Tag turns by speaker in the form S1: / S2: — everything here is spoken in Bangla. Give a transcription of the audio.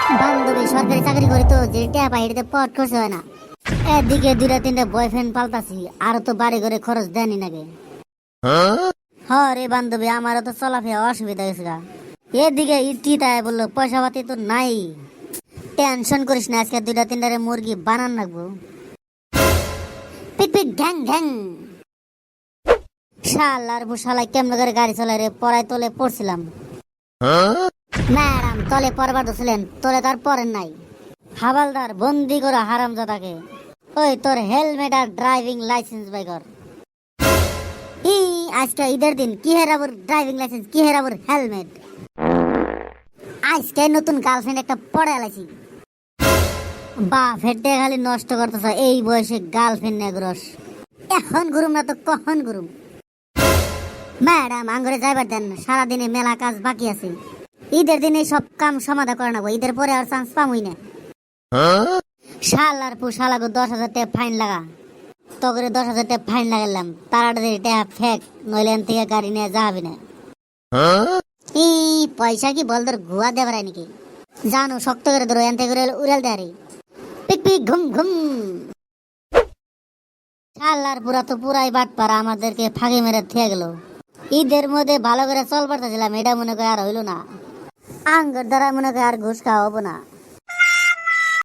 S1: বান্ধবী সরকারি চাকরি করি তো যে টাকা পাই এটাতে পট খরচ হয় না। এদিকে দুইটা তিনটা বয়ফ্রেন্ড পাল্টাছি, আরো তো বাড়ি ঘরে খরচ দেয়নি নাকি। রে বান্ধবী, আমারও তো চলাফেরা অসুবিধা হয়েছে গা। এদিকে ইটিতায় বললো পয়সা পাতি তো নাই। টেনশন করিস না, আজকে দুইটা তিনটারে মুরগি বানান রাখবো। পিক পিক ঘ্যাং ঘ্যাং। শালার বুশালাই কেমন করে গাড়ি চলে রে, পড়ায় তলে পড়ছিলাম। ম্যাডাম তলে পড়বার ছিলেন, তলে তার পরেন নাই। হাবালদার বন্দি করো হারামজাদাকে। ওই তোর হেলমেট আর ড্রাইভিং লাইসেন্স বাই কর। আজকে ঈদের দিন কি হেরাবুর ড্রাইভিং লাইসেন্স, কি হেরাবুর হেলমেট। আজকে নতুন গার্লফ্রেন্ড একটা পড়ে আলাইছি। বাপ হেঁটে খালি নষ্ট করতেছ, এই বয়সে গার্লফ্রেন্ড নেগ্রস। এখন ঘুরুম না তো কখন ঘুরুম। ম্যাডাম আঙ্গুরে যাইবার দেন, সারাদিনে মেলা কাজ বাকি আছে। ঈদের দিনে সব কাম সমাধান করে নেবো, ঈদের পরে আর চান্স পামই না। শালার পু শালাগো 10,000 টাকা ফাইন লাগা। তগরে 10,000 টাকা ফাইন লাগালাম, তাড়াতাড়ি টাকা ফেক, নইলে এন থেকে গাড়ি নিয়ে যাবি না। পয়সা কি বলদর ঘুয়া দেবার নাকি? জানো শক্ত করে ধরো, এন থেকে উড়াল দেয়ারি। পিক পিক ঘুম ঘুম। শালার পুরা তো পুরাই বাটপাড়া, আমাদেরকে ফাঁকি মেরে থেকে গেল। ঈদের মধ্যে ভালো করে চল পারতেছিলাম, এটা মনে করে আর হইল না। আঙ্গুর দ্বারা মনে করে আর ঘুষ খাওয়া হবো না।